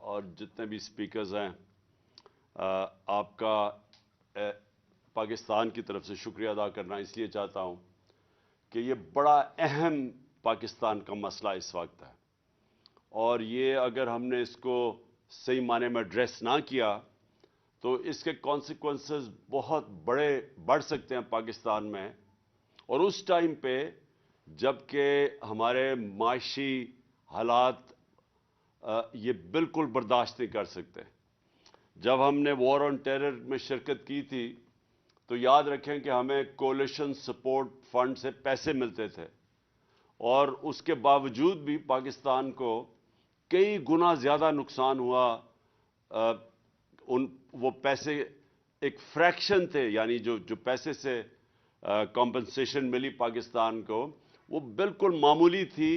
اور جتنے بھی سپیکرز ہیں آپ کا پاکستان کی طرف سے شکریہ ادا کرنا اس لیے چاہتا ہوں کہ یہ بڑا اہم پاکستان کا مسئلہ اس وقت ہے، اور یہ اگر ہم نے اس کو صحیح معنی میں ایڈریس نہ کیا تو اس کے کانسیکوینسز بہت بڑھ سکتے ہیں پاکستان میں، اور اس ٹائم پہ جب کہ ہمارے معاشی حالات یہ بالکل برداشت نہیں کر سکتے۔ جب ہم نے وار آن ٹیرر میں شرکت کی تھی تو یاد رکھیں کہ ہمیں کولیشن سپورٹ فنڈ سے پیسے ملتے تھے، اور اس کے باوجود بھی پاکستان کو کئی گنا زیادہ نقصان ہوا۔ وہ پیسے ایک فریکشن تھے، یعنی جو پیسے سے کمپنسیشن ملی پاکستان کو وہ بالکل معمولی تھی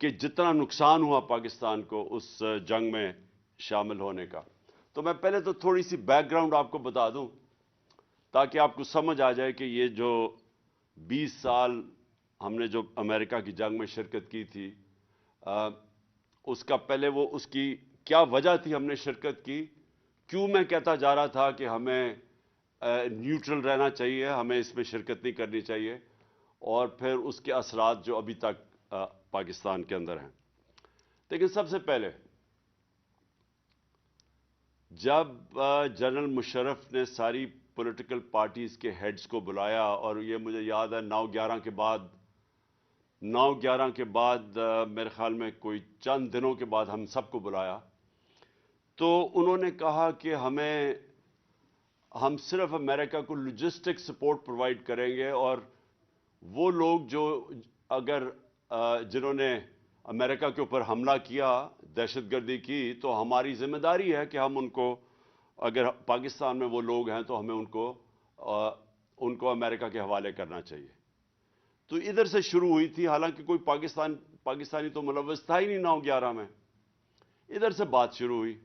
کہ جتنا نقصان ہوا پاکستان کو اس جنگ میں شامل ہونے کا۔ تو میں پہلے تو تھوڑی سی بیک گراؤنڈ آپ کو بتا دوں تاکہ آپ کو سمجھ آ جائے کہ یہ جو 20 سال ہم نے جو امریکہ کی جنگ میں شرکت کی تھی اس کا پہلے اس کی کیا وجہ تھی ہم نے شرکت کی، کیوں میں کہتا جا رہا تھا کہ ہمیں نیوٹرل رہنا چاہیے، ہمیں اس میں شرکت نہیں کرنی چاہیے، اور پھر اس کے اثرات جو ابھی تک پاکستان کے اندر ہیں۔ لیکن سب سے پہلے جب جنرل مشرف نے ساری پولیٹیکل پارٹیز کے ہیڈز کو بلایا، اور یہ مجھے یاد ہے 9/11 کے بعد میرے خیال میں کوئی چند دنوں کے بعد ہم سب کو بلایا، تو انہوں نے کہا کہ ہم صرف امریکہ کو لاجسٹک سپورٹ پرووائڈ کریں گے، اور وہ لوگ جنہوں نے امریکہ کے اوپر حملہ کیا، دہشت گردی کی، تو ہماری ذمہ داری ہے کہ ہم ان کو، اگر پاکستان میں وہ لوگ ہیں تو ہمیں ان کو امریکہ کے حوالے کرنا چاہیے۔ تو ادھر سے شروع ہوئی تھی، حالانکہ کوئی پاکستانی تو ملوث تھا ہی نہیں 9/11 میں، ادھر سے بات شروع ہوئی،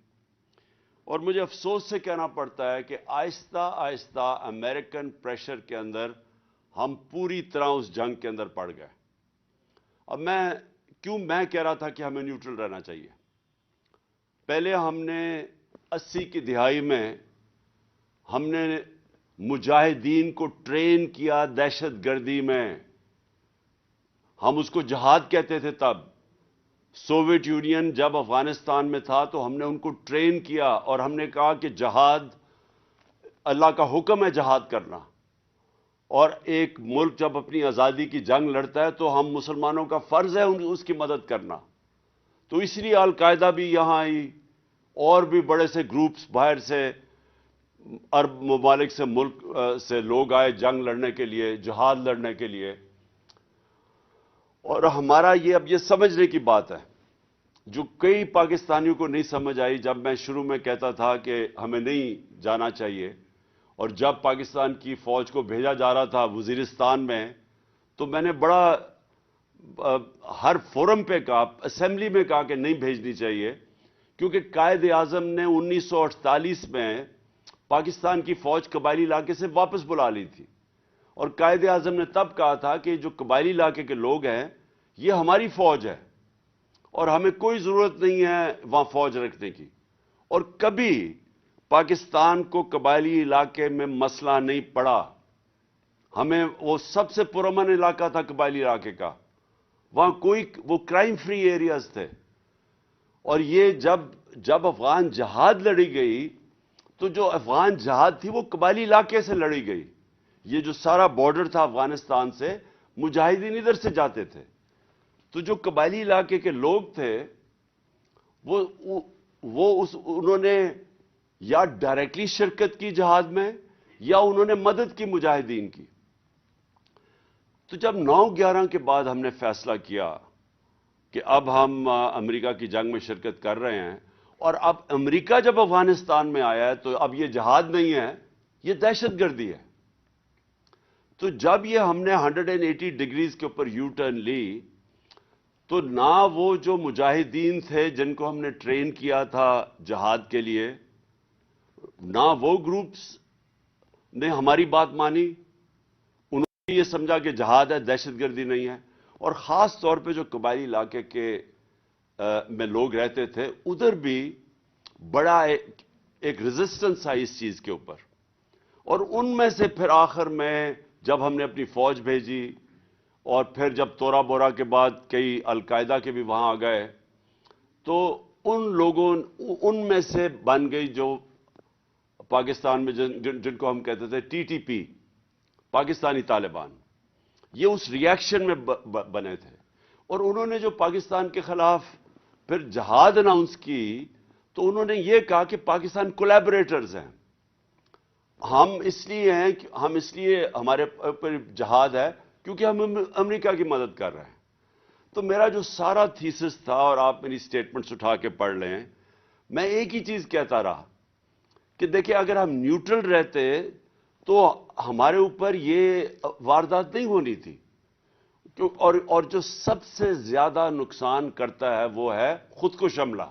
اور مجھے افسوس سے کہنا پڑتا ہے کہ آہستہ آہستہ امریکن پریشر کے اندر ہم پوری طرح اس جنگ کے اندر پڑ گئے۔ اب میں کہہ رہا تھا کہ ہمیں نیوٹرل رہنا چاہیے۔ پہلے ہم نے 80 کی دہائی میں ہم نے مجاہدین کو ٹرین کیا دہشت گردی میں، ہم اس کو جہاد کہتے تھے تب۔ سوویت یونین جب افغانستان میں تھا تو ہم نے ان کو ٹرین کیا، اور ہم نے کہا کہ جہاد اللہ کا حکم ہے، جہاد کرنا، اور ایک ملک جب اپنی آزادی کی جنگ لڑتا ہے تو ہم مسلمانوں کا فرض ہے اس کی مدد کرنا۔ تو اس لیے القاعدہ بھی یہاں آئی، اور بھی بڑے سے گروپس باہر سے، عرب ممالک سے، ملک سے لوگ آئے جنگ لڑنے کے لیے، جہاد لڑنے کے لیے۔ اور ہمارا اب یہ سمجھنے کی بات ہے جو کئی پاکستانیوں کو نہیں سمجھ آئی، جب میں شروع میں کہتا تھا کہ ہمیں نہیں جانا چاہیے، اور جب پاکستان کی فوج کو بھیجا جا رہا تھا وزیرستان میں، تو میں نے بڑا ہر فورم پہ کہا، اسمبلی میں کہا کہ نہیں بھیجنی چاہیے، کیونکہ قائد اعظم نے 1948 میں پاکستان کی فوج قبائلی علاقے سے واپس بلا لی تھی، اور قائد اعظم نے تب کہا تھا کہ جو قبائلی علاقے کے لوگ ہیں یہ ہماری فوج ہے، اور ہمیں کوئی ضرورت نہیں ہے وہاں فوج رکھنے کی۔ اور کبھی پاکستان کو قبائلی علاقے میں مسئلہ نہیں پڑا، ہمیں وہ سب سے پرامن علاقہ تھا قبائلی علاقے کا، وہاں وہ کرائم فری ایریاز تھے۔ اور یہ جب افغان جہاد لڑی گئی تو جو افغان جہاد تھی وہ قبائلی علاقے سے لڑی گئی۔ یہ جو سارا بارڈر تھا افغانستان سے، مجاہدین ادھر سے جاتے تھے، تو جو قبائلی علاقے کے لوگ تھے انہوں نے یا ڈائریکٹلی شرکت کی جہاد میں، یا انہوں نے مدد کی مجاہدین کی۔ تو جب 9/11 کے بعد ہم نے فیصلہ کیا کہ اب ہم امریکہ کی جنگ میں شرکت کر رہے ہیں، اور اب امریکہ جب افغانستان میں آیا ہے تو اب یہ جہاد نہیں ہے، یہ دہشت گردی ہے۔ تو جب یہ ہم نے 180 ڈگریز کے اوپر یو ٹرن لی، تو نہ وہ جو مجاہدین تھے جن کو ہم نے ٹرین کیا تھا جہاد کے لیے، نہ وہ گروپس نے ہماری بات مانی، انہوں نے یہ سمجھا کہ جہاد ہے، دہشت گردی نہیں ہے، اور خاص طور پہ جو قبائلی علاقے کے میں لوگ رہتے تھے ادھر بھی بڑا ایک ریزسٹنس آئی اس چیز کے اوپر. اور ان میں سے پھر آخر میں جب ہم نے اپنی فوج بھیجی اور پھر جب تورا بورا کے بعد کئی القاعدہ کے بھی وہاں آ گئے تو ان لوگوں ان میں سے بن گئی جو پاکستان میں جن کو ہم کہتے تھے T T P Pakistani Taliban. یہ اس ریاکشن میں بنے تھے اور انہوں نے جو پاکستان کے خلاف پھر جہاد اناؤنس کی تو انہوں نے یہ کہا کہ پاکستان کولیبریٹرز ہیں. ہم اس لیے ہمارے پر جہاد ہے کیونکہ ہم امریکہ کی مدد کر رہے ہیں. تو میرا جو سارا تھیسس تھا اور آپ میری سٹیٹمنٹس اٹھا کے پڑھ لیں میں ایک ہی چیز کہتا رہا کہ دیکھیں اگر ہم نیوٹرل رہتے تو ہمارے اوپر یہ واردات نہیں ہونی تھی. اور جو سب سے زیادہ نقصان کرتا ہے وہ ہے خود کش حملہ.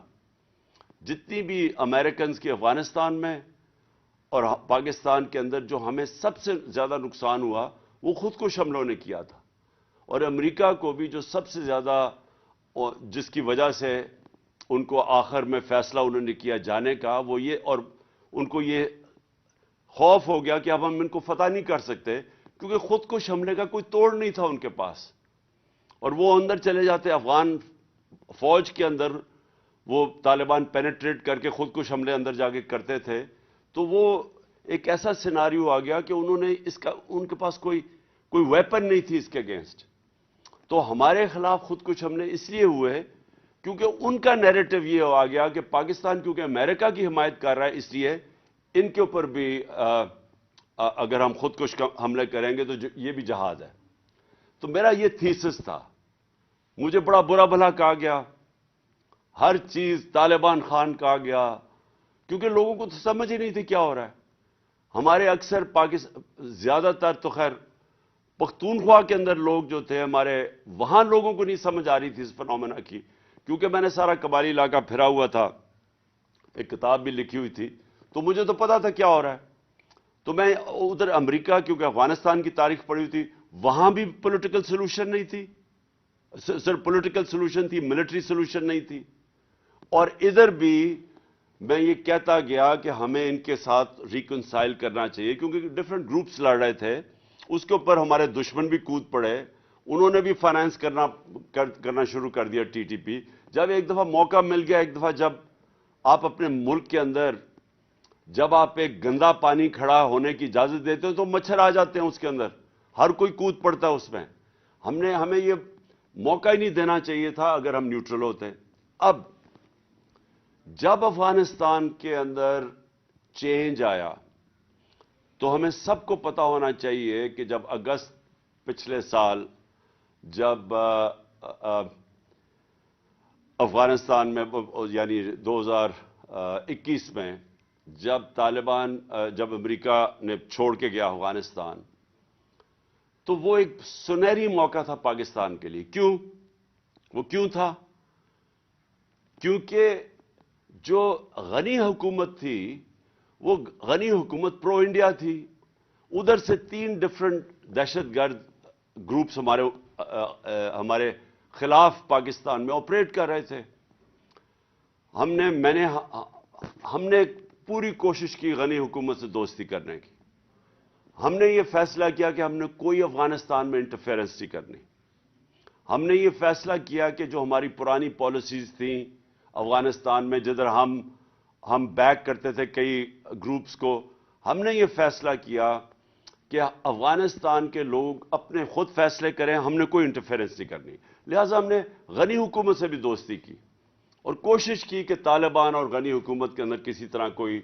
جتنی بھی امریکنز کی افغانستان میں اور پاکستان کے اندر جو ہمیں سب سے زیادہ نقصان ہوا وہ خود کش حملوں نے کیا تھا. اور امریکہ کو بھی جو سب سے زیادہ جس کی وجہ سے ان کو آخر میں فیصلہ انہوں نے کیا جانے کا وہ یہ اور ان کو یہ خوف ہو گیا کہ اب ہم ان کو فتح نہیں کر سکتے کیونکہ خود کش حملے کا کوئی توڑ نہیں تھا ان کے پاس. اور وہ اندر چلے جاتے افغان فوج کے اندر وہ طالبان پینیٹریٹ کر کے خود کش حملے اندر جا کے کرتے تھے. تو وہ ایک ایسا سیناریو آ گیا کہ انہوں نے ان کے پاس کوئی ویپن نہیں تھی اس کے اگینسٹ. تو ہمارے خلاف خود کش حملے اس لیے ہوئے کیونکہ ان کا نیریٹو یہ آ گیا کہ پاکستان کیونکہ امریکہ کی حمایت کر رہا ہے اس لیے ان کے اوپر بھی اگر ہم خود کش حملے کریں گے تو یہ بھی جہاد ہے. تو میرا یہ تھیسس تھا. مجھے بڑا برا بھلا کہا گیا, ہر چیز طالبان خان کہا گیا کیونکہ لوگوں کو تو سمجھ ہی نہیں تھی کیا ہو رہا ہے. ہمارے اکثر زیادہ تر تو خیر پختونخوا کے اندر لوگ جو تھے ہمارے وہاں لوگوں کو نہیں سمجھ آ رہی تھی اس فنومینا کی کیونکہ میں نے سارا قبائلی علاقہ پھرا ہوا تھا, ایک کتاب بھی لکھی ہوئی تھی تو مجھے تو پتا تھا کیا ہو رہا ہے. تو میں ادھر امریکہ کیونکہ افغانستان کی تاریخ پڑھی ہوئی تھی وہاں بھی پولیٹیکل سولوشن نہیں تھی, صرف پولیٹیکل سولوشن تھی ملٹری سولوشن نہیں تھی. اور ادھر بھی میں یہ کہتا گیا کہ ہمیں ان کے ساتھ ریکنسائل کرنا چاہیے کیونکہ ڈفرنٹ گروپس لڑ رہے تھے. اس کے اوپر ہمارے دشمن بھی کود پڑے, انہوں نے بھی فائنانس کرنا شروع کر دیا ٹی ٹی پی. جب ایک دفعہ موقع مل گیا, ایک دفعہ جب آپ اپنے ملک کے اندر جب آپ ایک گندا پانی کھڑا ہونے کی اجازت دیتے ہیں تو مچھر آ جاتے ہیں اس کے اندر, ہر کوئی کود پڑتا ہے اس میں. ہمیں یہ موقع ہی نہیں دینا چاہیے تھا اگر ہم نیوٹرل ہوتے. اب جب افغانستان کے اندر چینج آیا تو ہمیں سب کو پتا ہونا چاہیے کہ جب اگست پچھلے سال جب افغانستان میں یعنی 2021 میں جب طالبان جب امریکہ نے چھوڑ کے گیا افغانستان تو وہ ایک سنہری موقع تھا پاکستان کے لیے. کیوں تھا؟ کیونکہ جو غنی حکومت تھی وہ غنی حکومت پرو انڈیا تھی. ادھر سے 3 ڈفرنٹ دہشت گرد گروپس ہمارے خلاف پاکستان میں آپریٹ کر رہے تھے. ہم نے پوری کوشش کی غنی حکومت سے دوستی کرنے کی. ہم نے یہ فیصلہ کیا کہ ہم نے کوئی افغانستان میں انٹرفیئرنس نہیں کرنی. ہم نے یہ فیصلہ کیا کہ جو ہماری پرانی پالیسیز تھیں افغانستان میں جدھر ہم بیک کرتے تھے کئی گروپس کو, ہم نے یہ فیصلہ کیا کہ افغانستان کے لوگ اپنے خود فیصلے کریں, ہم نے کوئی انٹرفیئرنس نہیں کرنی. لہٰذا ہم نے غنی حکومت سے بھی دوستی کی اور کوشش کی کہ طالبان اور غنی حکومت کے اندر کسی طرح کوئی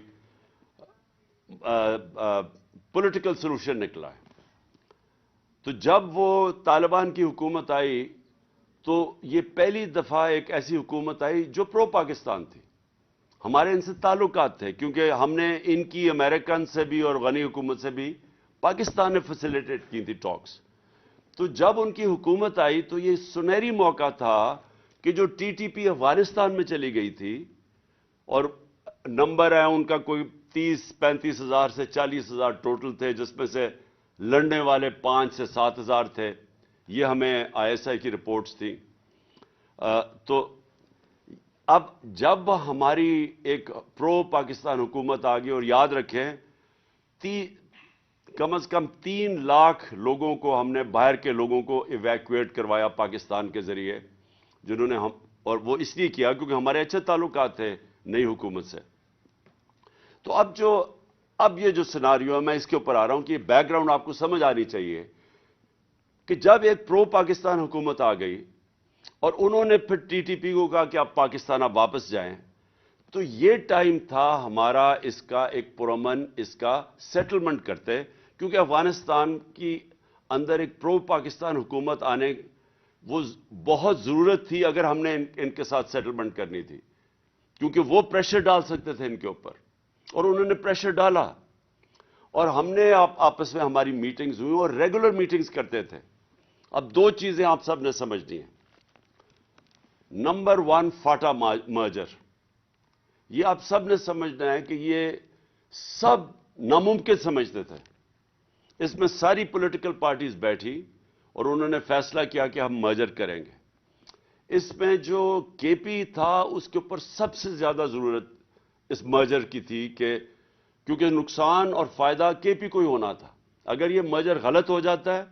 پولیٹیکل سولوشن نکلا ہے. تو جب وہ طالبان کی حکومت آئی تو یہ پہلی دفعہ ایک ایسی حکومت آئی جو پرو پاکستان تھی. ہمارے ان سے تعلقات تھے کیونکہ ہم نے ان کی امریکن سے بھی اور غنی حکومت سے بھی پاکستان نے فیسیلیٹیٹ کی تھی ٹاکس. تو جب ان کی حکومت آئی تو یہ سنہری موقع تھا کہ جو ٹی ٹی پی افغانستان میں چلی گئی تھی اور نمبر ہے ان کا کوئی 30-35 ہزار سے 40 ہزار ٹوٹل تھے جس میں سے لڑنے والے 5 سے 7 ہزار تھے. یہ ہمیں آئی ایس آئی کی رپورٹس تھیں. تو اب جب ہماری ایک پرو پاکستان حکومت آ گئی، اور یاد رکھیں کم از کم 3 لاکھ لوگوں کو ہم نے، باہر کے لوگوں کو ایویکویٹ کروایا پاکستان کے ذریعے، جنہوں نے اور وہ اس لیے کیا کیونکہ ہمارے اچھے تعلقات تھے نئی حکومت سے. تو اب یہ جو سیناریو ہے، میں اس کے اوپر آ رہا ہوں کہ یہ بیک گراؤنڈ آپ کو سمجھ آنی چاہیے کہ جب ایک پرو پاکستان حکومت آ گئی اور انہوں نے پھر ٹی ٹی پی کو کہا کہ آپ پاکستان اب واپس جائیں، تو یہ ٹائم تھا ہمارا اس کا ایک پرامن اس کا سیٹلمنٹ کرتے، کیونکہ افغانستان کی اندر ایک پرو پاکستان حکومت آنے وہ بہت ضرورت تھی اگر ہم نے ان کے ساتھ سیٹلمنٹ کرنی تھی، کیونکہ وہ پریشر ڈال سکتے تھے ان کے اوپر، اور انہوں نے پریشر ڈالا، اور ہم نے آپس میں ہماری میٹنگز ہوئی اور ریگولر میٹنگز کرتے تھے. اب 2 چیزیں آپ سب نے سمجھنی ہیں. Number 1، FATA merger. یہ آپ سب نے سمجھنا ہے کہ یہ سب ناممکن سمجھتے تھے. اس میں ساری پولیٹیکل پارٹیز بیٹھی اور انہوں نے فیصلہ کیا کہ ہم مرجر کریں گے. اس میں جو کے پی تھا اس کے اوپر سب سے زیادہ ضرورت اس مرجر کی تھی، کیونکہ نقصان اور فائدہ کے پی کو ہی ہونا تھا. اگر یہ مرجر غلط ہو جاتا ہے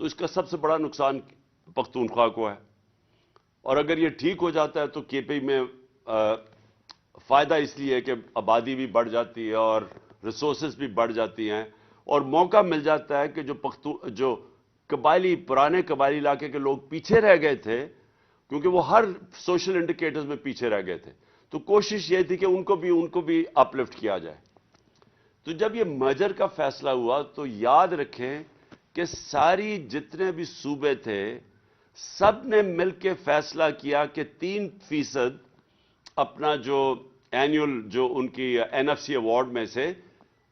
تو اس کا سب سے بڑا نقصان پختونخوا کو ہے، اور اگر یہ ٹھیک ہو جاتا ہے تو کے پی میں فائدہ اس لیے ہے کہ آبادی بھی بڑھ جاتی ہے اور ریسورسز بھی بڑھ جاتی ہیں، اور موقع مل جاتا ہے کہ جو پرانے قبائلی علاقے کے لوگ پیچھے رہ گئے تھے، کیونکہ وہ ہر سوشل انڈیکیٹرز میں پیچھے رہ گئے تھے، تو کوشش یہ تھی کہ ان کو بھی اپ لفٹ کیا جائے. تو جب یہ مرجر کا فیصلہ ہوا تو یاد رکھیں کہ ساری جتنے بھی صوبے تھے سب نے مل کے فیصلہ کیا کہ 3% اپنا جو اینیول جو ان کی این ایف سی ایوارڈ میں سے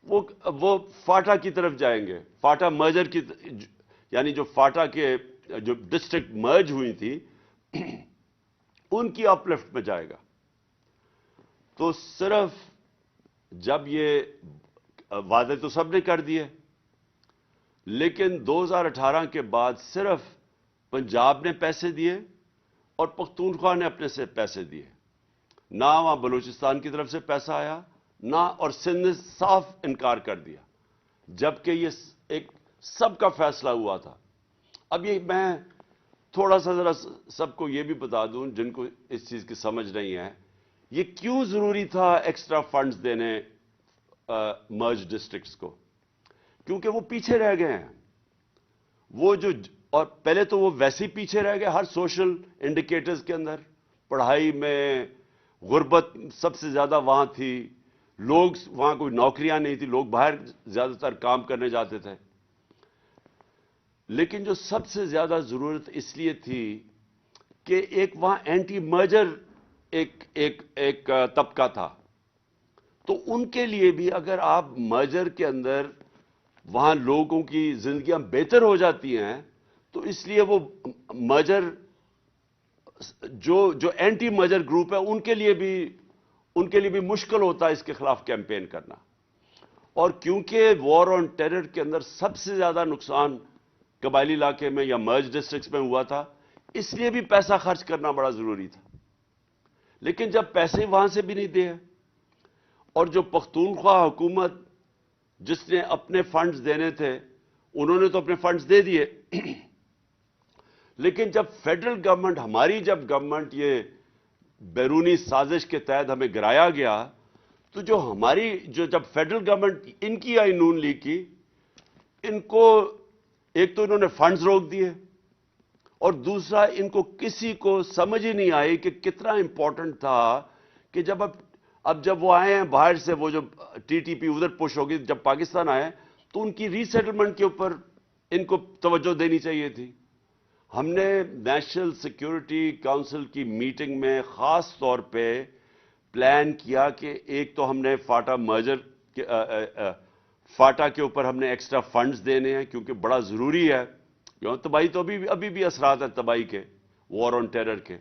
وہ فاٹا کی طرف جائیں گے. فاٹا مرجر کی، یعنی جو فاٹا کے جو ڈسٹرکٹ مرج ہوئی تھی ان کی اپ لفٹ میں جائے گا. تو صرف جب یہ وعدے تو سب نے کر دیے، لیکن 2018 کے بعد صرف پنجاب نے پیسے دیے اور پختونخوا نے اپنے سے پیسے دیے. نہ وہاں بلوچستان کی طرف سے پیسہ آیا، نہ، اور سندھ نے صاف انکار کر دیا، جبکہ یہ ایک سب کا فیصلہ ہوا تھا. اب یہ میں تھوڑا سا ذرا سب کو یہ بھی بتا دوں جن کو اس چیز کی سمجھ نہیں ہے، یہ کیوں ضروری تھا ایکسٹرا فنڈز دینے مرج ڈسٹرکٹس کو؟ کیونکہ وہ پیچھے رہ گئے ہیں. اور پہلے تو وہ ویسے ہی پیچھے رہ گئے ہر سوشل انڈیکیٹرز کے اندر. پڑھائی میں غربت سب سے زیادہ وہاں تھی، لوگ وہاں کوئی نوکریاں نہیں تھی، لوگ باہر زیادہ تر کام کرنے جاتے تھے. لیکن جو سب سے زیادہ ضرورت اس لیے تھی کہ ایک وہاں اینٹی مرجر ایک طبقہ تھا، تو ان کے لیے بھی اگر آپ مرجر کے اندر وہاں لوگوں کی زندگیاں بہتر ہو جاتی ہیں تو اس لیے وہ مرجر جو اینٹی مرجر گروپ ہے ان کے لیے بھی مشکل ہوتا ہے اس کے خلاف کیمپین کرنا. اور کیونکہ وار آن ٹیرر کے اندر سب سے زیادہ نقصان قبائلی علاقے میں یا مرج ڈسٹرکٹس میں ہوا تھا، اس لیے بھی پیسہ خرچ کرنا بڑا ضروری تھا. لیکن جب پیسے وہاں سے بھی نہیں دے، اور جو پختونخوا حکومت جس نے اپنے فنڈز دینے تھے انہوں نے تو اپنے فنڈز دے دیے، لیکن جب فیڈرل گورنمنٹ، ہماری جب گورنمنٹ یہ بیرونی سازش کے تحت ہمیں گرایا گیا، تو جب فیڈرل گورنمنٹ ان کی آئی نون لیگ کی، ان کو ایک تو انہوں نے فنڈز روک دیے، اور دوسرا ان کو کسی کو سمجھ ہی نہیں آئی کہ کتنا امپورٹنٹ تھا کہ جب وہ آئے ہیں باہر سے، وہ جو ٹی ٹی پی ادھر پش ہوگی، جب پاکستان آئے تو ان کی ری سیٹلمنٹ کے اوپر ان کو توجہ دینی چاہیے تھی. ہم نے نیشنل سیکیورٹی کونسل کی میٹنگ میں خاص طور پہ پلان کیا کہ ایک تو ہم نے فاٹا کے اوپر ہم نے ایکسٹرا فنڈز دینے ہیں کیونکہ بڑا ضروری ہے، تباہی تو ابھی بھی اثرات ہیں تباہی کے، وار آن ٹیرر کے.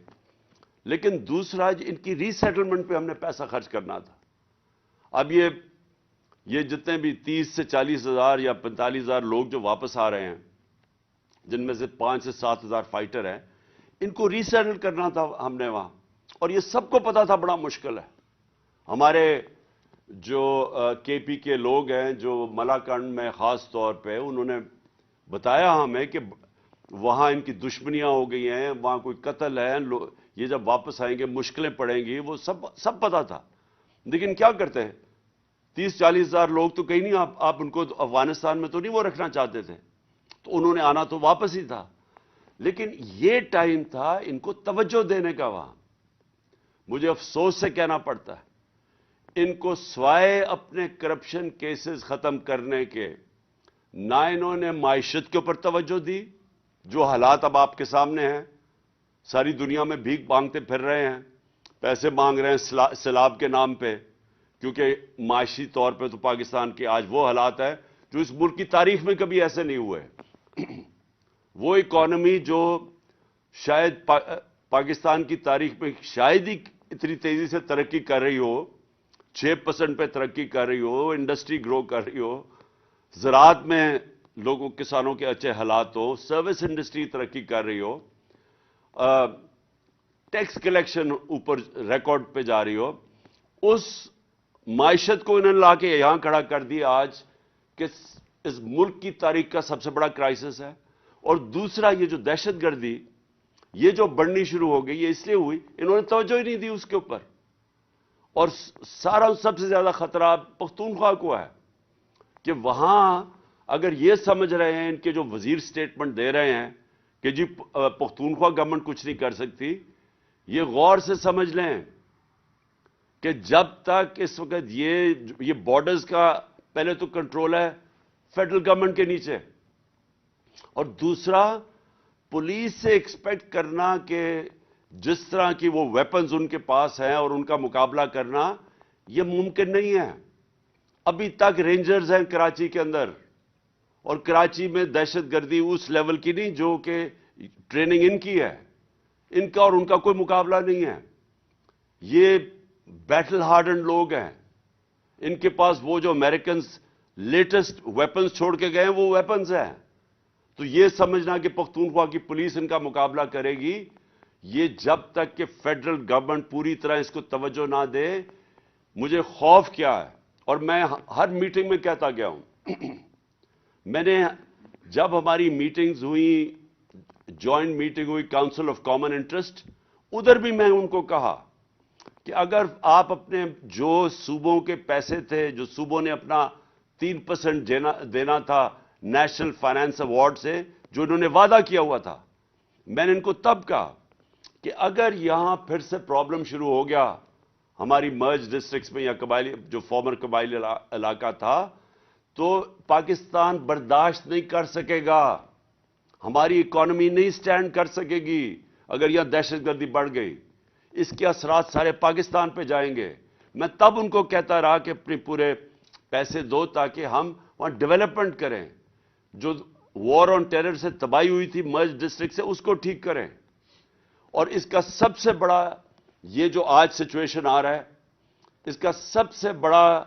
لیکن دوسرا ان کی ری سیٹلمنٹ پہ ہم نے پیسہ خرچ کرنا تھا. اب یہ جتنے بھی 30 سے 40 ہزار یا 45 ہزار لوگ جو واپس آ رہے ہیں، جن میں سے 5 سے 7 ہزار فائٹر ہیں، ان کو ری سیٹل کرنا تھا ہم نے وہاں. اور یہ سب کو پتا تھا بڑا مشکل ہے. ہمارے جو کے پی کے لوگ ہیں جو ملاکنڈ میں خاص طور پہ انہوں نے بتایا ہمیں کہ وہاں ان کی دشمنیاں ہو گئی ہیں, وہاں کوئی قتل ہے, یہ جب واپس آئیں گے مشکلیں پڑیں گی, وہ سب پتا تھا. لیکن کیا کرتے ہیں, 30-40 ہزار لوگ تو کہیں نہیں, آپ ان کو افغانستان میں تو نہیں وہ رکھنا چاہتے تھے, تو انہوں نے آنا تو واپس ہی تھا. لیکن یہ ٹائم تھا ان کو توجہ دینے کا. وہاں مجھے افسوس سے کہنا پڑتا ہے, ان کو سوائے اپنے کرپشن کیسز ختم کرنے کے نہ انہوں نے معیشت کے اوپر توجہ دی. جو حالات اب آپ کے سامنے ہیں, ساری دنیا میں بھیک مانگتے پھر رہے ہیں, پیسے مانگ رہے ہیں سیلاب کے نام پہ, کیونکہ معاشی طور پہ تو پاکستان کے آج وہ حالات ہے جو اس ملک کی تاریخ میں کبھی ایسے نہیں ہوئے. وہ اکانومی جو شاید پاکستان کی تاریخ میں شاید ہی اتنی تیزی سے ترقی کر رہی ہو, 6% پہ ترقی کر رہی ہو, انڈسٹری گرو کر رہی ہو, زراعت میں لوگوں کسانوں کے اچھے حالات ہو, سروس انڈسٹری ترقی کر رہی ہو, ٹیکس کلیکشن اوپر ریکارڈ پہ جا رہی ہو, اس معیشت کو انہوں نے لا کے یہاں کھڑا کر دیا آج کہ اس ملک کی تاریخ کا سب سے بڑا کرائسس ہے. اور دوسرا یہ جو دہشت گردی یہ جو بڑھنی شروع ہو گئی, یہ اس لیے ہوئی انہوں نے توجہ ہی نہیں دی اس کے اوپر. اور سب سے زیادہ خطرہ پختونخوا کو ہے کہ وہاں اگر یہ سمجھ رہے ہیں, ان کے جو وزیر سٹیٹمنٹ دے رہے ہیں کہ جی پختونخوا گورنمنٹ کچھ نہیں کر سکتی, یہ غور سے سمجھ لیں کہ جب تک اس وقت یہ بارڈرز کا پہلے تو کنٹرول ہے فیڈرل گورنمنٹ کے نیچے, اور دوسرا پولیس سے ایکسپیکٹ کرنا کہ جس طرح کی وہ ویپنز ان کے پاس ہیں اور ان کا مقابلہ کرنا یہ ممکن نہیں ہے. ابھی تک رینجرز ہیں کراچی کے اندر, اور کراچی میں دہشت گردی اس لیول کی نہیں جو کہ ٹریننگ ان کی ہے, ان کا اور ان کا کوئی مقابلہ نہیں ہے. یہ بیٹل ہارڈنڈ لوگ ہیں, ان کے پاس وہ جو امریکنز لیٹسٹ ویپنز چھوڑ کے گئے ہیں وہ ویپنز ہیں. تو یہ سمجھنا کہ پختونخوا کی پولیس ان کا مقابلہ کرے گی, یہ جب تک کہ فیڈرل گورنمنٹ پوری طرح اس کو توجہ نہ دے, مجھے خوف کیا ہے. اور میں ہر میٹنگ میں کہتا گیا ہوں, میں نے جب ہماری میٹنگز ہوئی, جوائنٹ میٹنگ ہوئی کاؤنسل آف کامن انٹرسٹ, ادھر بھی میں ان کو کہا کہ اگر آپ اپنے جو صوبوں کے پیسے تھے, جو صوبوں نے اپنا 3% دینا تھا نیشنل فائنانس ایوارڈ سے, جو انہوں نے وعدہ کیا ہوا تھا, میں نے ان کو تب کہا کہ اگر یہاں پھر سے پرابلم شروع ہو گیا ہماری مرج ڈسٹرکٹس میں یا قبائلی جو فارمر قبائلی علاقہ تھا, تو پاکستان برداشت نہیں کر سکے گا, ہماری اکانومی نہیں سٹینڈ کر سکے گی اگر یہاں دہشت گردی بڑھ گئی, اس کے اثرات سارے پاکستان پہ جائیں گے. میں تب ان کو کہتا رہا کہ اپنے پورے پیسے دو تاکہ ہم وہاں ڈیولپمنٹ کریں, جو وار آن ٹیرر سے تباہی ہوئی تھی مرج ڈسٹرکٹ سے اس کو ٹھیک کریں. اور اس کا سب سے بڑا یہ جو آج سچویشن آ رہا ہے, اس کا سب سے بڑا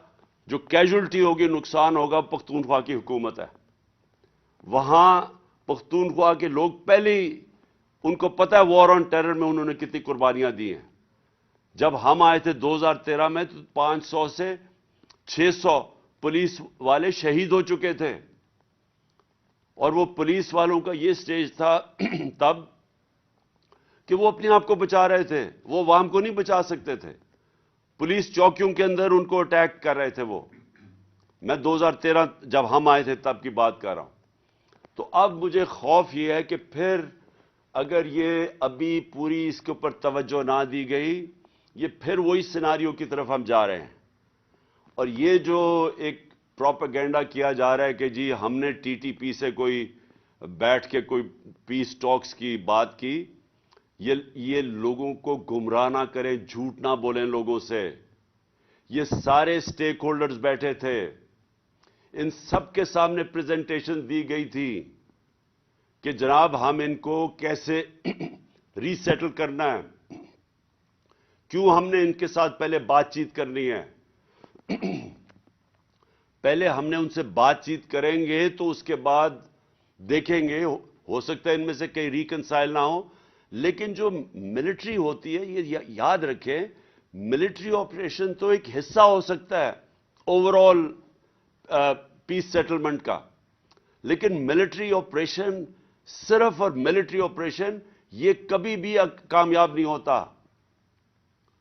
جو کیجولٹی ہوگی, نقصان ہوگا, پختونخوا کی حکومت ہے. وہاں پختونخوا کے لوگ پہلے ہی ان کو پتہ ہے وار آن ٹیرر میں انہوں نے کتنی قربانیاں دی ہیں. جب ہم آئے تھے 2013 میں تو 500 سے 600 پولیس والے شہید ہو چکے تھے, اور وہ پولیس والوں کا یہ سٹیج تھا تب کہ وہ اپنے آپ کو بچا رہے تھے, وہ عوام کو نہیں بچا سکتے تھے. پولیس چوکیوں کے اندر ان کو اٹیک کر رہے تھے. وہ میں 2013 جب ہم آئے تھے تب کی بات کر رہا ہوں. تو اب مجھے خوف یہ ہے کہ پھر اگر یہ ابھی پوری اس کے اوپر توجہ نہ دی گئی, یہ پھر وہی سیناریو کی طرف ہم جا رہے ہیں. اور یہ جو ایک پروپیگنڈا کیا جا رہا ہے کہ جی ہم نے ٹی ٹی پی سے کوئی بیٹھ کے کوئی پیس ٹاکس کی بات کی, یہ لوگوں کو گمراہ نہ کریں, جھوٹ نہ بولیں لوگوں سے. یہ سارے سٹیک ہولڈرز بیٹھے تھے, ان سب کے سامنے پریزنٹیشن دی گئی تھی کہ جناب ہم ان کو کیسے ری سیٹل کرنا ہے, کیوں ہم نے ان کے ساتھ پہلے بات چیت کرنی ہے. پہلے ہم نے ان سے بات چیت کریں گے تو اس کے بعد دیکھیں گے, ہو سکتا ہے ان میں سے کئی ریکنسائل نہ ہو, لیکن جو ملٹری ہوتی ہے, یہ یاد رکھیں, ملٹری آپریشن تو ایک حصہ ہو سکتا ہے اوور آل پیس سیٹلمنٹ کا, لیکن ملٹری آپریشن صرف اور ملٹری آپریشن یہ کبھی بھی کامیاب نہیں ہوتا.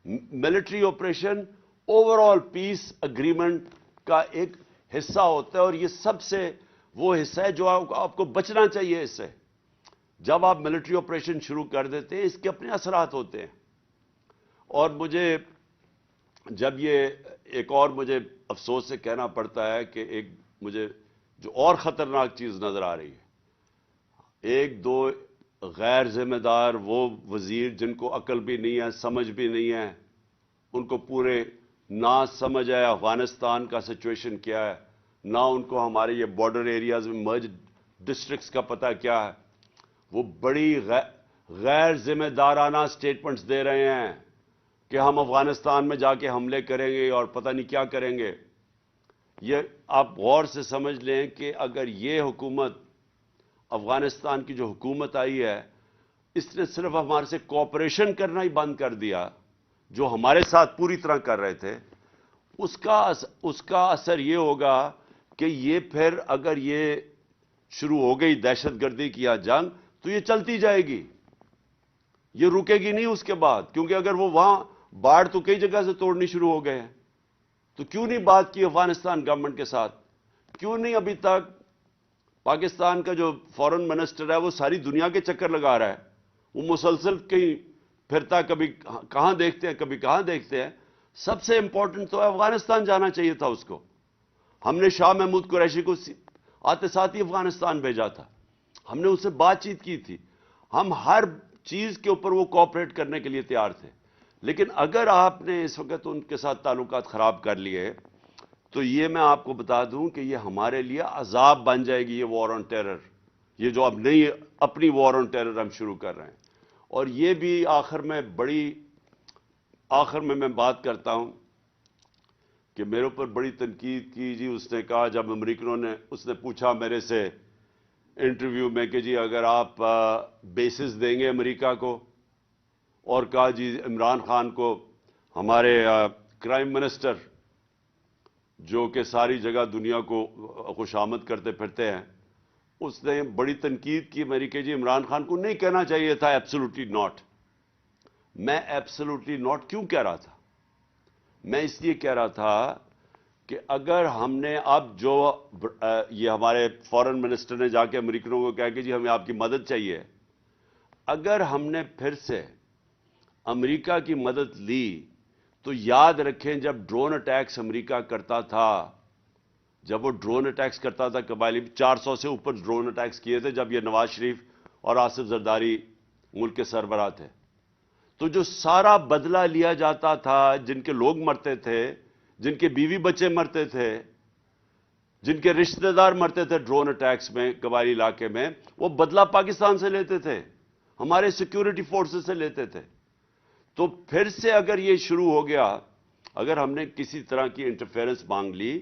ملٹری آپریشن اوور آل پیس اگریمنٹ کا ایک حصہ ہوتا ہے, اور یہ سب سے وہ حصہ ہے جو آپ کو بچنا چاہیے اس سے. جب آپ ملٹری آپریشن شروع کر دیتے ہیں اس کے اپنے اثرات ہوتے ہیں. اور مجھے جب یہ ایک اور مجھے افسوس سے کہنا پڑتا ہے کہ ایک مجھے جو اور خطرناک چیز نظر آ رہی ہے, ایک دو غیر ذمہ دار وہ وزیر جن کو عقل بھی نہیں ہے, سمجھ بھی نہیں ہے, ان کو پورے نہ سمجھ ہے افغانستان کا سچویشن کیا ہے, نہ ان کو ہمارے یہ بارڈر ایریاز میں مرج ڈسٹرکٹس کا پتہ کیا ہے. وہ بڑی غیر ذمہ دارانہ سٹیٹمنٹس دے رہے ہیں کہ ہم افغانستان میں جا کے حملے کریں گے اور پتہ نہیں کیا کریں گے. یہ آپ غور سے سمجھ لیں کہ اگر یہ حکومت, افغانستان کی جو حکومت آئی ہے, اس نے صرف ہمارے سے کوآپریشن کرنا ہی بند کر دیا جو ہمارے ساتھ پوری طرح کر رہے تھے, اس کا اثر یہ ہوگا کہ یہ پھر اگر یہ شروع ہو گئی دہشت گردی کی یا جنگ, تو یہ چلتی جائے گی, یہ رکے گی نہیں اس کے بعد. کیونکہ اگر وہ وہاں باڑ تو کئی جگہ سے توڑنی شروع ہو گئے ہیں, تو کیوں نہیں بات کی افغانستان گورنمنٹ کے ساتھ؟ کیوں نہیں ابھی تک پاکستان کا جو فورن منسٹر ہے وہ ساری دنیا کے چکر لگا رہا ہے, وہ مسلسل کہیں پھرتا, کبھی کہاں دیکھتے ہیں کبھی کہاں دیکھتے ہیں. سب سے امپورٹنٹ تو افغانستان جانا چاہیے تھا اس کو. ہم نے شاہ محمود قریشی کو آتے ساتھ ہی افغانستان بھیجا تھا, ہم نے اس سے بات چیت کی تھی, ہم ہر چیز کے اوپر وہ کوآپریٹ کرنے کے لیے تیار تھے. لیکن اگر آپ نے اس وقت ان کے ساتھ تعلقات خراب کر لیے, تو یہ میں آپ کو بتا دوں کہ یہ ہمارے لیے عذاب بن جائے گی, یہ وار آن ٹیرر, یہ جو اب نئی اپنی وار آن ٹیرر ہم شروع کر رہے ہیں. اور یہ بھی آخر میں میں بات کرتا ہوں کہ میرے اوپر بڑی تنقید کی جی. اس نے کہا, جب امریکنوں نے, اس نے پوچھا میرے سے انٹرویو میں کہ جی اگر آپ بیسز دیں گے امریکہ کو, اور کہا جی عمران خان کو, ہمارے کرائم منسٹر جو کہ ساری جگہ دنیا کو خوشامد کرتے پھرتے ہیں, اس نے بڑی تنقید کی میری کہ جی عمران خان کو نہیں کہنا چاہیے تھا ایبسولوٹلی ناٹ. میں ایبسولوٹلی ناٹ کیوں کہہ رہا تھا؟ میں اس لیے کہہ رہا تھا کہ اگر ہم نے اب جو یہ ہمارے فورن منسٹر نے جا کے امریکنوں کو کہا کہ جی ہمیں آپ کی مدد چاہیے, اگر ہم نے پھر سے امریکہ کی مدد لی تو یاد رکھیں جب ڈرون اٹیکس امریکہ کرتا تھا, جب وہ ڈرون اٹیکس کرتا تھا قبائلی, 400 سے اوپر ڈرون اٹیکس کیے تھے جب یہ نواز شریف اور آصف زرداری ملک کے سربراہ تھے, تو جو سارا بدلہ لیا جاتا تھا, جن کے لوگ مرتے تھے, جن کے بیوی بچے مرتے تھے, جن کے رشتہ دار مرتے تھے ڈرون اٹیکس میں قبائلی علاقے میں, وہ بدلہ پاکستان سے لیتے تھے, ہمارے سیکیورٹی فورسز سے لیتے تھے. تو پھر سے اگر یہ شروع ہو گیا, اگر ہم نے کسی طرح کی انٹرفیرنس مانگ لی,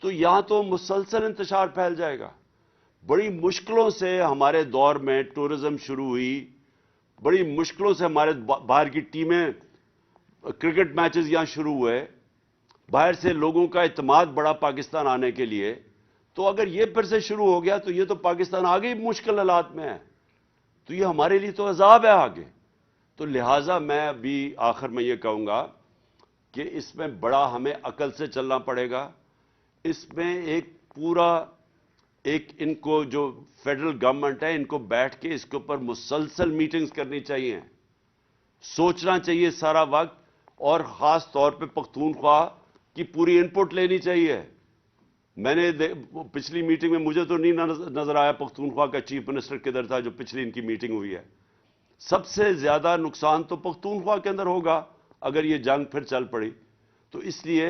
تو یہاں تو مسلسل انتشار پھیل جائے گا. بڑی مشکلوں سے ہمارے دور میں ٹورزم شروع ہوئی, بڑی مشکلوں سے ہمارے باہر کی ٹیمیں, کرکٹ میچز یہاں شروع ہوئے, باہر سے لوگوں کا اعتماد بڑا پاکستان آنے کے لیے. تو اگر یہ پھر سے شروع ہو گیا تو یہ تو پاکستان آگے ہی مشکل حالات میں ہے, تو یہ ہمارے لیے تو عذاب ہے آگے. تو لہٰذا میں ابھی آخر میں یہ کہوں گا کہ اس میں بڑا ہمیں عقل سے چلنا پڑے گا. اس میں ایک ان کو جو فیڈرل گورنمنٹ ہے, ان کو بیٹھ کے اس کے اوپر مسلسل میٹنگز کرنی چاہیے, سوچنا چاہیے سارا وقت, اور خاص طور پہ پختونخوا کی پوری ان پٹ لینی چاہیے. میں نے پچھلی میٹنگ میں مجھے تو نہیں نظر آیا پختونخوا کا چیف منسٹر کدھر تھا جو پچھلی ان کی میٹنگ ہوئی ہے. سب سے زیادہ نقصان تو پختونخوا کے اندر ہوگا اگر یہ جنگ پھر چل پڑی. تو اس لیے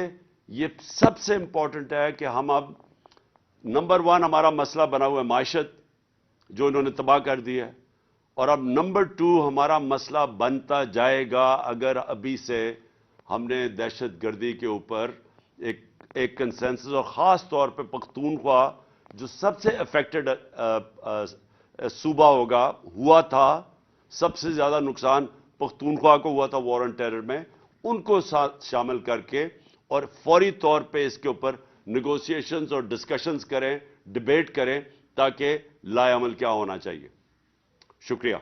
یہ سب سے امپورٹنٹ ہے کہ ہم اب نمبر 1 ہمارا مسئلہ بنا ہوا ہے معیشت جو انہوں نے تباہ کر دی ہے, اور اب نمبر 2 ہمارا مسئلہ بنتا جائے گا اگر ابھی سے ہم نے دہشت گردی کے اوپر ایک کنسنسس, اور خاص طور پہ پختونخوا جو سب سے افیکٹڈ صوبہ ہوا تھا, سب سے زیادہ نقصان پختونخوا کو ہوا تھا وار آن ٹیرر میں، ان کو ساتھ شامل کر کے اور فوری طور پہ اس کے اوپر نیگوسیشنز اور ڈسکشنز کریں، ڈیبیٹ کریں، تاکہ لائے عمل کیا ہونا چاہیے۔ شکریہ۔